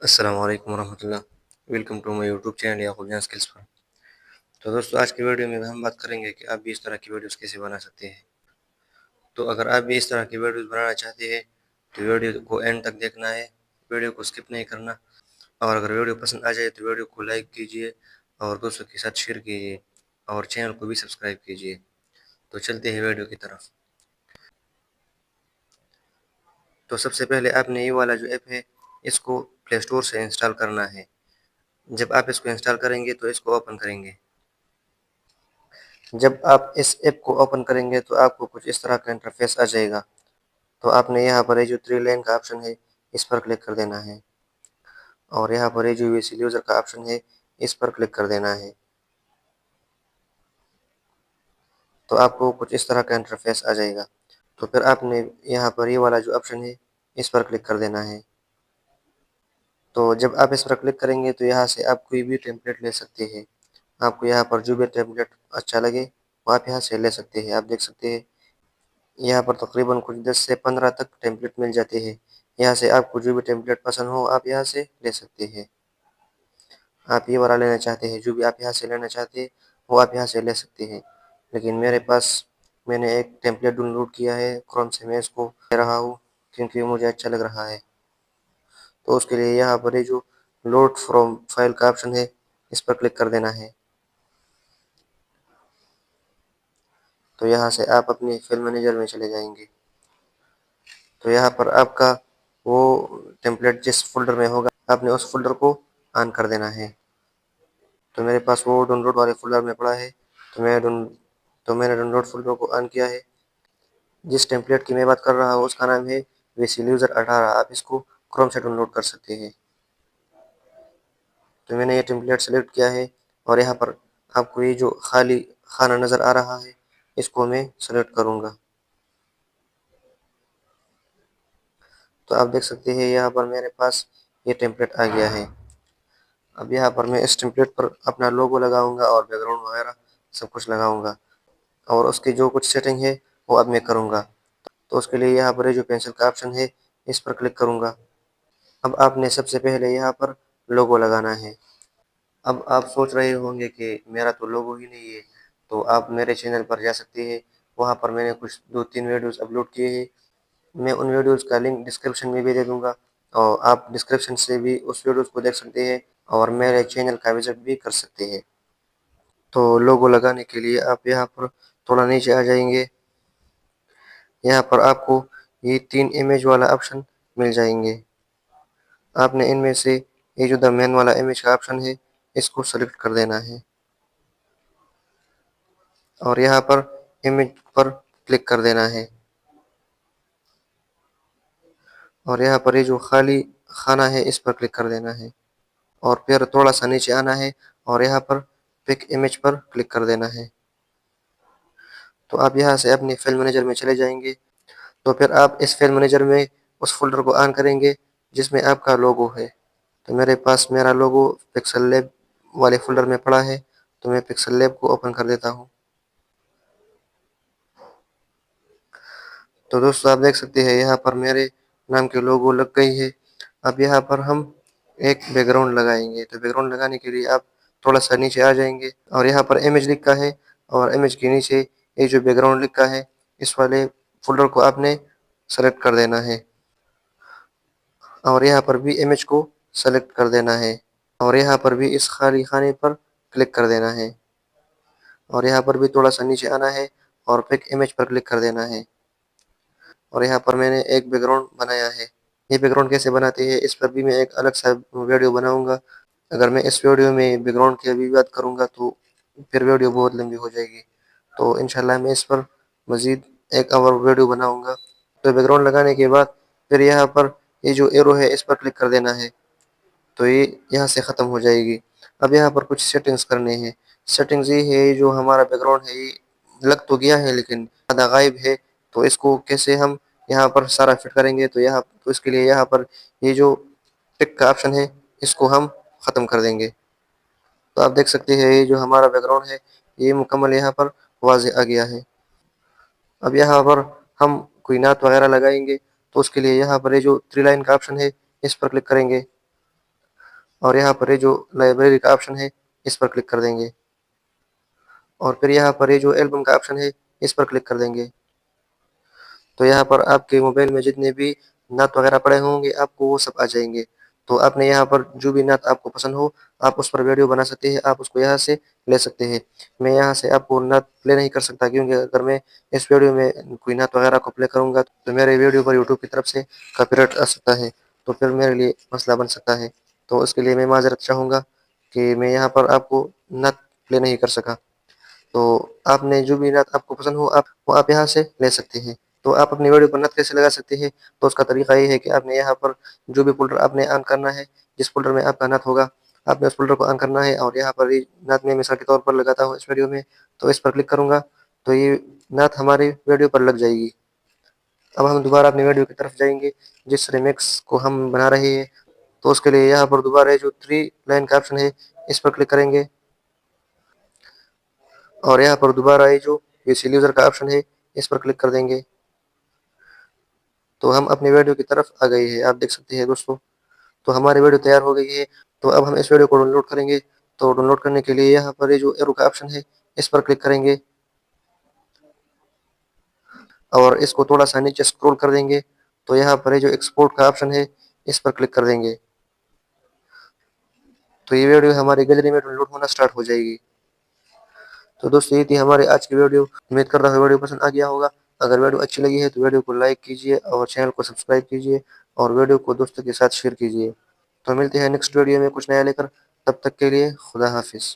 अस्सलाम वालेकुम वरहमतुल्लाह। Welcome to my YouTube channel Yakub Jaan skills पर। तो दोस्तों, आज की वीडियो में हम बात करेंगे कि आप भी इस तरह की वीडियोस कैसे बना सकते हैं। तो अगर आप भी इस तरह की वीडियोस बनाना चाहते हैं तो वीडियो को एंड तक देखना है, वीडियो को स्किप नहीं करना। और अगर वीडियो पसंद आ जाए तो वीडियो को लाइक कीजिए और दोस्तों के साथ शेयर कीजिए और चैनल को भी सब्सक्राइब कीजिए। तो चलते हैं वीडियो की तरफ। तो सबसे पहले आपने ये वाला जो ऐप है इसको प्ले स्टोर से इंस्टॉल करना है। जब आप इसको इंस्टॉल करेंगे तो इसको ओपन करेंगे। जब आप इस ऐप को ओपन करेंगे तो आपको कुछ इस तरह का इंटरफेस आ जाएगा। तो आपने यहाँ पर ये जो थ्री लाइन का ऑप्शन है इस पर क्लिक कर देना है और यहाँ पर ये जो यूएसएल यूज़र का ऑप्शन है इस पर क्लिक कर देना है। तो आपको कुछ इस तरह का इंटरफेस आ जाएगा। तो फिर आपने यहाँ पर ये वाला जो ऑप्शन है इस पर क्लिक कर देना है। तो जब आप इस पर क्लिक करेंगे तो यहाँ से आप कोई भी टेम्पलेट ले सकते हैं। आपको यहाँ पर जो भी टेम्पलेट अच्छा लगे वो आप यहाँ से ले सकते हैं। आप देख सकते हैं यहाँ पर तकरीबन कुछ 10 से 15 तक टेम्पलेट मिल जाते हैं। यहाँ से आपको जो भी टेम्पलेट पसंद हो आप यहाँ से ले सकते हैं। आप ये वाला लेना चाहते हैं, जो भी आप यहाँ से लेना चाहते हैं वो आप यहाँ से ले सकते हैं। लेकिन मेरे पास मैंने एक टेम्पलेट डाउनलोड किया है क्रोम से, मैं इसको ले रहा हूँ क्योंकि मुझे अच्छा लग रहा है। तो उसके लिए यहाँ पर ये जो लोड फ्रॉम फाइल का ऑप्शन है इस पर क्लिक कर देना है। तो यहाँ से आप अपने फाइल मैनेजर में चले जाएंगे। तो यहाँ पर आपका वो टेम्पलेट जिस फ़ोल्डर में होगा आपने उस फ़ोल्डर को ऑन कर देना है। तो मेरे पास वो डाउनलोड वाले फ़ोल्डर में पड़ा है, तो मैंने डाउनलोड फ़ोल्डर को ऑन किया है। जिस टेम्पलेट की मैं बात कर रहा हूँ उसका नाम है यूएसएल यूज़र 18। आप इसको क्रोम से डाउनलोड कर सकते हैं। तो मैंने ये टेम्पलेट सेलेक्ट किया है और यहाँ पर आपको ये जो खाली खाना नज़र आ रहा है इसको मैं सेलेक्ट करूँगा। तो आप देख सकते हैं यहाँ पर मेरे पास ये टेम्पलेट आ गया है। अब यहाँ पर मैं इस टेम्पलेट पर अपना लोगो लगाऊंगा और बैकग्राउंड वगैरह सब कुछ लगाऊंगा और उसकी जो कुछ सेटिंग है वो अब मैं करूँगा। तो उसके लिए यहाँ पर जो पेंसिल का ऑप्शन है इस पर क्लिक करूँगा। अब आपने सबसे पहले यहाँ पर लोगो लगाना है। अब आप सोच रहे होंगे कि मेरा तो लोगो ही नहीं है, तो आप मेरे चैनल पर जा सकते हैं। वहाँ पर मैंने कुछ 2-3 वीडियोस अपलोड किए हैं। मैं उन वीडियोस का लिंक डिस्क्रिप्शन में भी दे दूँगा और आप डिस्क्रिप्शन से भी उस वीडियोस को देख सकते हैं और मेरे चैनल का विज़िट भी कर सकते हैं। तो लोगो लगाने के लिए आप यहाँ पर थोड़ा नीचे आ जाएंगे। यहाँ पर आपको ये 3 इमेज वाला ऑप्शन मिल जाएंगे। आपने इनमें से ये जो द मैन वाला इमेज का ऑप्शन है इसको सेलेक्ट कर देना है और यहाँ पर इमेज पर क्लिक कर देना है और यहाँ पर ये जो खाली खाना है इस पर क्लिक कर देना है और फिर थोड़ा सा नीचे आना है और यहाँ पर पिक इमेज पर क्लिक कर देना है। तो आप यहाँ से अपने फाइल मैनेजर में चले जाएंगे। तो फिर आप इस फाइल मैनेजर में उस फोल्डर को ऑन करेंगे जिसमें आपका लोगो है। तो मेरे पास मेरा लोगो पिक्सल लैब वाले फोल्डर में पड़ा है, तो मैं पिक्सल लैब को ओपन कर देता हूँ। तो दोस्तों, आप देख सकते हैं यहाँ पर मेरे नाम के लोगो लग गई है। अब यहाँ पर हम एक बैकग्राउंड लगाएंगे। तो बैकग्राउंड लगाने के लिए आप थोड़ा सा नीचे आ जाएंगे और यहाँ पर इमेज लिखा है और इमेज के नीचे ये जो बैकग्राउंड लिखा है इस वाले फोल्डर को आपने सेलेक्ट कर देना है और यहाँ पर भी इमेज को सेलेक्ट कर देना है और यहाँ पर भी इस खाली खाने पर क्लिक कर देना है और यहाँ पर भी थोड़ा सा नीचे आना है और पिक इमेज पर क्लिक कर देना है और यहाँ पर मैंने एक बैकग्राउंड बनाया है। ये बैकग्राउंड कैसे बनाते हैं इस पर भी मैं एक अलग सा वीडियो बनाऊंगा। अगर मैं इस वीडियो में बैकग्राउंड की अभी बात करूंगा तो फिर वीडियो बहुत लंबी हो जाएगी। तो इंशाल्लाह मैं इस पर मज़ीद एक और वीडियो बनाऊंगा। तो बैकग्राउंड लगाने के बाद फिर यहाँ पर ये जो एरो है इस पर क्लिक कर देना है। तो ये यहाँ से ख़त्म हो जाएगी। अब यहाँ पर कुछ सेटिंग्स करने हैं। सेटिंग्स ये है, जो हमारा बैकग्राउंड है ये लग तो गया है लेकिन आधा गायब है। तो इसको कैसे हम यहाँ पर सारा फिट करेंगे, तो इसके लिए यहाँ पर ये जो टिक का ऑप्शन है इसको हम ख़त्म कर देंगे। तो आप देख सकते हैं ये जो हमारा बैकग्राउंड है ये मुकम्मल यहाँ पर वाज़े आ गया है। अब यहाँ पर हम कोई नात वगैरह लगाएंगे तो उसके लिए यहाँ पर ये जो थ्री लाइन का ऑप्शन है इस पर क्लिक करेंगे और यहाँ पर ये जो लाइब्रेरी का ऑप्शन है, इस पर क्लिक कर देंगे। और फिर यहाँ पर ये जो एल्बम का ऑप्शन है, इस पर क्लिक कर देंगे। तो यहाँ पर आपके मोबाइल में जितने भी नात वगैरह पड़े होंगे, आपको वो सब आ जाएंगे। तो आपने यहाँ पर जो भी नात आपको पसंद हो, आप उस पर वीडियो बना सकते हैं, आप उसको यहाँ से ले सकते हैं। मैं यहाँ से आपको नात प्ले नहीं कर सकता, क्योंकि अगर मैं इस वीडियो में कोई नात वगैरह को प्ले करूँगा तो मेरे वीडियो पर यूट्यूब की तरफ से कॉपीराइट आ सकता है, तो फिर मेरे लिए मसला बन सकता है। तो उसके लिए मैं माजरत चाहूँगा कि मैं यहाँ पर आपको नात प्ले नहीं कर सका। तो आपने जो भी नात आपको पसंद हो, आप यहाँ से ले सकते हैं। तो आप अपनी वीडियो पर नात कैसे लगा सकते हैं, तो उसका तरीका ये है कि आपने यहाँ पर जो भी फ़ोल्डर आपने ऑन करना है, जिस फ़ोल्डर में आपका नात होगा, आपने उस फ़ोल्डर को ऑन करना है। और यहाँ पर ये नात मैं मिसाल के तौर पर लगाता हूँ इस वीडियो में, तो इस पर क्लिक करूँगा तो ये नात हमारी वीडियो पर लग जाएगी। अब हम दोबारा अपनी वीडियो की तरफ जाएंगे, जिस रिमिक्स को हम बना रहे हैं। तो उसके लिए यहाँ पर दोबारा जो 3 लाइन का ऑप्शन है, इस पर क्लिक करेंगे। और यहाँ पर दोबारा ये जो पीसी यूज़र का ऑप्शन है, इस पर क्लिक कर देंगे। तो हम अपनी वीडियो की तरफ आ गए हैं, आप देख सकते हैं दोस्तों। तो हमारी वीडियो तैयार हो गई है। तो अब हम इस वीडियो को डाउनलोड करेंगे। तो डाउनलोड करने के लिए यहाँ पर ये जो एरो का ऑप्शन है, इस पर क्लिक करेंगे और इसको थोड़ा सा नीचे स्क्रॉल कर देंगे। तो यहाँ पर ये जो एक्सपोर्ट का ऑप्शन है, इस पर क्लिक कर देंगे। तो ये वीडियो हमारी गैलरी में डाउनलोड होना स्टार्ट हो जाएगी। तो दोस्तों, ये थी हमारी आज की वीडियो। उम्मीद कर रहा हूँ वीडियो पसंद आ गया होगा। अगर वीडियो अच्छी लगी है तो वीडियो को लाइक कीजिए और चैनल को सब्सक्राइब कीजिए और वीडियो को दोस्तों के साथ शेयर कीजिए। तो मिलते हैं नेक्स्ट वीडियो में कुछ नया लेकर। तब तक के लिए खुदा हाफिज़।